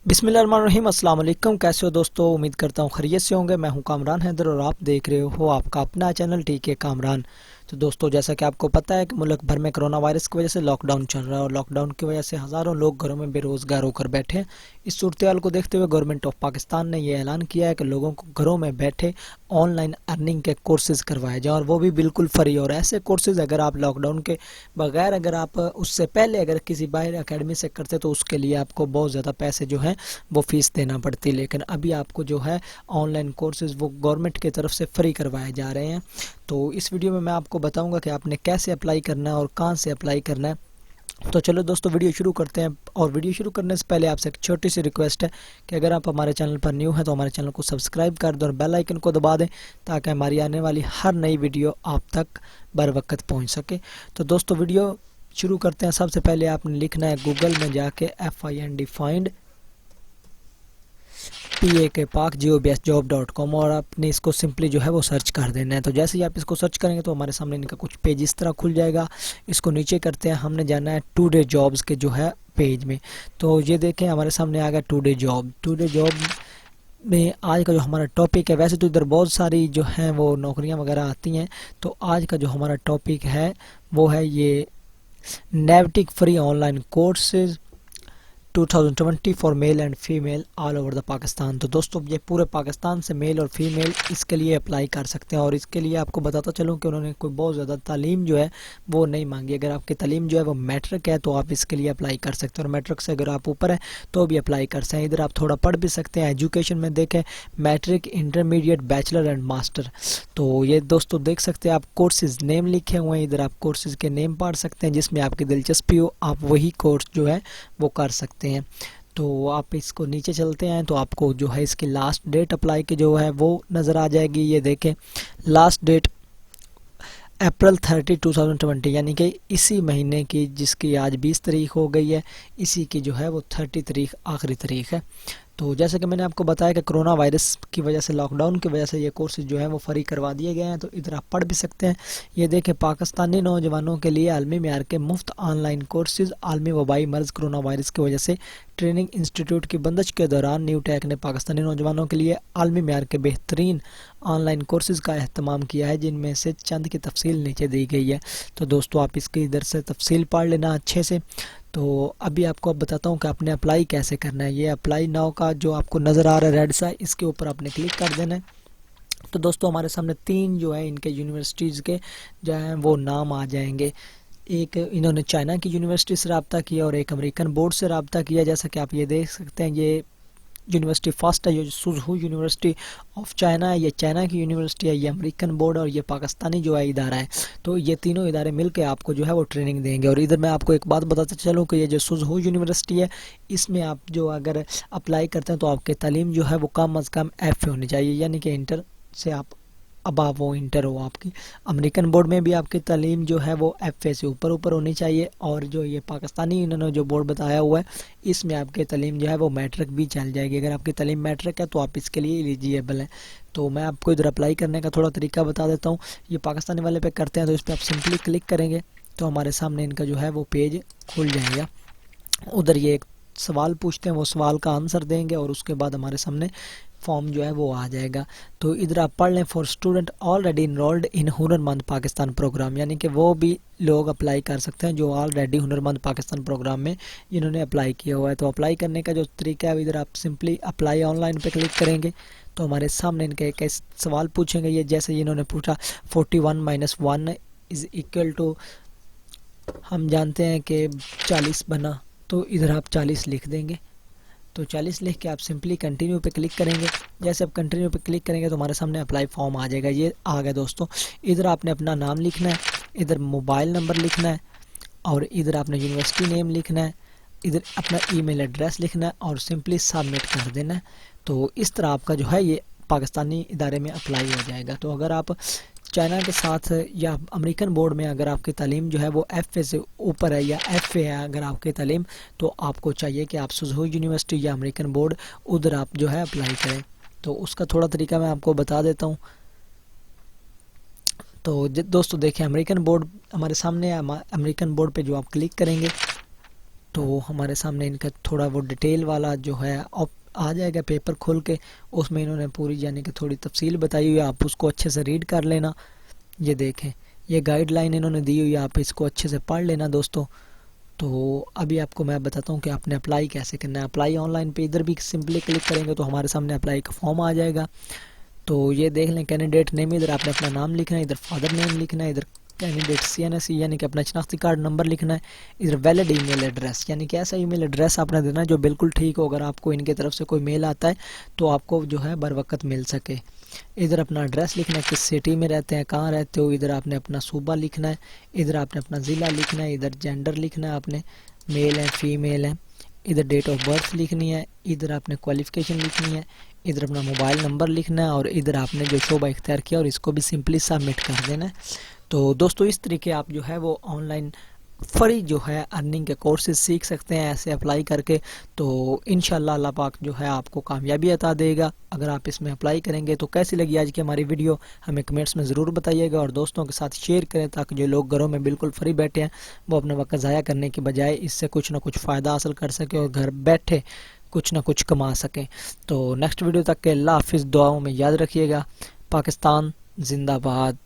बिस्मिल्लाहिर्रहमानिर्रहीम। अस्सलाम वालेकुम। कैसे हो दोस्तों? उम्मीद करता हूँ खैरियत से होंगे। मैं हूँ kamran हैदर और आप देख रहे हो आपका अपना चैनल ठीक है kamran। तो दोस्तों, जैसा कि आपको पता है कि मुल्क भर में कोरोना वायरस की वजह से लॉकडाउन चल रहा है और लॉकडाउन की वजह से हज़ारों लोग घरों में बेरोज़गार होकर बैठे हैं। इस सूरत हाल को देखते हुए गवर्नमेंट ऑफ पाकिस्तान ने यह ऐलान किया है कि लोगों को घरों में बैठे ऑनलाइन अर्निंग के कोर्सेज़ करवाए जाएँ और वो भी बिल्कुल फ्री। और ऐसे कोर्सेज़ अगर आप लॉकडाउन के बगैर अगर आप उससे पहले अगर किसी बाहर एकेडमी से करते तो उसके लिए आपको बहुत ज़्यादा पैसे जो हैं वो फ़ीस देना पड़ती, लेकिन अभी आपको जो है ऑनलाइन कोर्सेज़ वो गवर्नमेंट की तरफ से फ्री करवाए जा रहे हैं। तो इस वीडियो में मैं आपको बताऊंगा कि आपने कैसे अप्लाई करना है और कहां से अप्लाई करना है। तो चलो दोस्तों, वीडियो शुरू करते हैं। और वीडियो शुरू करने से पहले आपसे एक छोटी सी रिक्वेस्ट है कि अगर आप हमारे चैनल पर न्यू हैं तो हमारे चैनल को सब्सक्राइब कर दें और बेल आइकन को दबा दें ताकि हमारी आने वाली हर नई वीडियो आप तक बर वक्त पहुँच सके। तो दोस्तों, वीडियो शुरू करते हैं। सबसे पहले आपने लिखना है गूगल में जाके FIND फाइंड PA के पाक govt.com और आपने इसको सिंपली जो है वो सर्च कर देना है। तो जैसे ही आप इसको सर्च करेंगे तो हमारे सामने इनका कुछ पेज इस तरह खुल जाएगा। इसको नीचे करते हैं, हमने जाना है टुडे जॉब्स के जो है पेज में। तो ये देखें हमारे सामने आ गया टुडे जॉब में आज का जो हमारा टॉपिक है। वैसे तो इधर बहुत सारी जो हैं वो नौकरियां वगैरह आती हैं, तो आज का जो हमारा टॉपिक है वो है ये NAVTTC free online courses 2020 for male and female all over the Pakistan. तो दोस्तों, ये पूरे पाकिस्तान से मेल और फीमेल इसके लिए अप्लाई कर सकते हैं। और इसके लिए आपको बताता चलूँ कि उन्होंने कोई बहुत ज़्यादा तालीम जो है वो नहीं मांगी। अगर आपकी तालीम जो है वो मैट्रिक है तो आप इसके लिए अप्लाई कर सकते हैं, और मैट्रिक से अगर आप ऊपर है तो भी अप्लाई कर सकते हैं। इधर आप थोड़ा पढ़ भी सकते हैं। एजुकेशन में देखें matric, intermediate, bachelor and master. तो ये दोस्तों देख सकते हैं आप कोर्सेज नेम लिखे हुए हैं। इधर आप कोर्सेज के नेम पढ़ सकते हैं, जिसमें आपकी दिलचस्पी हो आप वही कोर्स जो है वो कर सकते हैं। तो आप इसको नीचे चलते हैं तो आपको जो है इसकी लास्ट डेट अप्लाई की जो है वो नज़र आ जाएगी। ये देखें लास्ट डेट अप्रैल 30, 2020, यानी कि इसी महीने की, जिसकी आज 20 तारीख हो गई है, इसी की जो है वो 30 तारीख आखिरी तारीख है। तो जैसे कि मैंने आपको बताया कि कोरोना वायरस की वजह से, लॉकडाउन की वजह से ये कोर्सेज जो है वो फ्री करवा दिए गए हैं। तो इधर आप पढ़ भी सकते हैं। ये देखें पाकिस्तानी नौजवानों के लिए आलमी म्यार के मुफ्त ऑनलाइन कोर्सेज, आलमी वबाई मर्ज कोरोना वायरस की वजह से ट्रेनिंग इंस्टीट्यूट की बंदिश के दौरान न्यू टेक ने पाकिस्तानी नौजवानों के लिए आलमी म्यार के बेहतरीन ऑनलाइन कोर्सेज का अहतमाम किया है, जिनमें से चंद की तफसील नीचे दी गई है। तो दोस्तों, आप इसकी इधर से तफसील पढ़ लेना अच्छे से। तो अभी आपको अब बताता हूँ कि आपने अप्लाई कैसे करना है। ये अप्लाई नाउ का जो आपको नज़र आ रहा है रेड सा, इसके ऊपर आपने क्लिक कर देना है। तो दोस्तों, हमारे सामने तीन जो है इनके यूनिवर्सिटीज़ के जो हैं वो नाम आ जाएंगे। एक इन्होंने चाइना की यूनिवर्सिटी से रब्ता किया और एक अमेरिकन बोर्ड से रब्ता किया। जैसा कि आप ये देख सकते हैं, ये यूनिवर्सिटी फर्स्ट है, ये सुजहू यूनिवर्सिटी ऑफ चाइना है, ये चाइना की यूनिवर्सिटी है, ये अमेरिकन बोर्ड और ये पाकिस्तानी जो है इदारा है। तो ये तीनों इदारे मिलकर आपको जो है वो ट्रेनिंग देंगे। और इधर मैं आपको एक बात बताता चलूँ कि ये जो सुजहू यूनिवर्सिटी है, इसमें आप जो अगर अप्लाई करते हैं तो आपकी तालीम जो है वो कम अज़ कम FA होनी चाहिए, यानी कि इंटर से आप अबाव वो इंटर हो आपकी। अमेरिकन बोर्ड में भी आपकी तालीम जो है वो FA से ऊपर होनी चाहिए। और जो ये पाकिस्तानी इन्होंने जो बोर्ड बताया हुआ है, इसमें आपकी तालीम जो है वो मैट्रिक भी चल जाएगी। अगर आपकी तालीम मैट्रिक है तो आप इसके लिए एलिजिबल हैं। तो मैं आपको इधर अप्लाई करने का थोड़ा तरीका बता देता हूँ। ये पाकिस्तानी वाले पे करते हैं तो इस पर आप सिंपली क्लिक करेंगे तो हमारे सामने इनका जो है वो पेज खुल जाएगा। उधर ये एक सवाल पूछते हैं, वो सवाल का आंसर देंगे और उसके बाद हमारे सामने फॉर्म जो है वो आ जाएगा। तो इधर आप पढ़ लें for student already enrolled in हुनरमंद पाकिस्तान प्रोग्राम, यानी कि वो भी लोग अप्लाई कर सकते हैं जो ऑलरेडी हुनरमंद पाकिस्तान प्रोग्राम में इन्होंने अप्लाई किया हुआ है। तो अप्लाई करने का जो तरीका है, इधर आप सिंपली अप्लाई ऑनलाइन पे क्लिक करेंगे तो हमारे सामने इनके एक सवाल पूछेंगे। ये जैसे इन्होंने पूछा 41 - 1 इज इक्वल टू, हम जानते हैं कि 40 बना, तो इधर आप 40 लिख देंगे। तो 40 लिख के आप सिंपली कंटिन्यू पे क्लिक करेंगे। जैसे आप कंटिन्यू पे क्लिक करेंगे तो हमारे सामने अप्लाई फॉर्म आ जाएगा। ये आ गया दोस्तों। इधर आपने अपना नाम लिखना है, इधर मोबाइल नंबर लिखना है, और इधर आपने यूनिवर्सिटी नेम लिखना है, इधर अपना ईमेल एड्रेस लिखना है और सिंपली सबमिट कर देना है। तो इस तरह आपका जो है ये पाकिस्तानी इदारे में अप्लाई हो जाएगा। तो अगर आप चाइना के साथ या अमेरिकन बोर्ड में अगर आपकी तालीम जो है वो FA से ऊपर है या FA है अगर आपकी तालीम, तो आपको चाहिए कि आप सुजहू यूनिवर्सिटी या अमेरिकन बोर्ड उधर आप जो है अप्लाई करें। तो उसका थोड़ा तरीका मैं आपको बता देता हूँ। तो दोस्तों देखें, अमेरिकन बोर्ड हमारे सामने है। अमेरिकन बोर्ड पे जो आप क्लिक करेंगे تو ہمارے سامنے ان کا تھوڑا وہ ڈیٹیل والا جو ہے آ جائے گا پیپر کھول کے. اس میں انہوں نے پوری یعنی کہ تھوڑی تفصیل بتائی ہوئی ہے, آپ اس کو اچھے سے ریڈ کر لینا. یہ دیکھیں یہ گائیڈ لائن انہوں نے دی ہوئی ہے, آپ اس کو اچھے سے پڑھ لینا دوستوں. تو ابھی آپ کو میں بتاتا ہوں کہ آپ نے اپلائی کیسے کرنا ہے. اپلائی آن لائن پہ ادھر بھی سمپلی کلک کریں گے تو ہمارے سامنے اپلائی کا فارم آ جائے گا. تو یہ دیکھ لیں کینڈیڈیٹ نیم, ادھر آپ نے اپنا نام لکھنا ہے, ادھر فادر نیم لکھنا ہے, ادھر کینڈیڈیٹ CNC یعنی کہ اپنا شناختی کارڈ نمبر لکھنا ہے, ادھر ویلڈ ای میل ایڈریس یعنی کہ ایسا ای میل ایڈریس آپ نے دینا ہے جو بالکل ٹھیک ہو. اگر آپ کو ان کی طرف سے کوئی میل آتا ہے تو آپ کو جو ہے بر وقت مل سکے. ادھر اپنا ایڈریس لکھنا ہے, کس سٹی میں رہتے ہیں, کہاں رہتے ہو. ادھر آپ نے اپنا صوبہ لکھنا ہے, ادھر آپ نے اپنا ضلع لکھنا ہے, ادھر جینڈر لکھنا ہے آپ نے, میل ہے فیمیل ہے, ادھر ڈیٹ آف برتھ لکھنی ہے, ادھر آپ نے کوالیفیکیشن لکھنی ہے, ادھر اپنا موبائل نمبر لکھنا ہے, اور ادھر آپ نے جو شعبہ اختیار کیا اور اس کو بھی سمپلی سبمٹ کر دینا ہے. تو دوستو اس طریقے آپ جو ہے وہ آن لائن فری جو ہے ارننگ کے کورسز سیکھ سکتے ہیں ایسے اپلائی کر کے. تو انشاءاللہ اللہ پاک جو ہے آپ کو کامیابی عطا دے گا اگر آپ اس میں اپلائی کریں گے. تو کیسی لگی آج کی ہماری ویڈیو ہمیں کمنٹس میں ضرور بتائیے گا, اور دوستوں کے ساتھ شیئر کریں تاکہ جو لوگ گھروں میں بالکل فری بیٹھے ہیں وہ اپنے وقت ضائع کرنے کی بجائے اس سے کچھ نہ کچھ فائدہ حاصل کر سکیں اور گھر بیٹھے کچھ نہ کچھ کما سکیں. تو نیکسٹ ویڈیو تک کے اللہ حافظ, دعاؤں میں یاد رکھیے گا. پاکستان زندہ باد.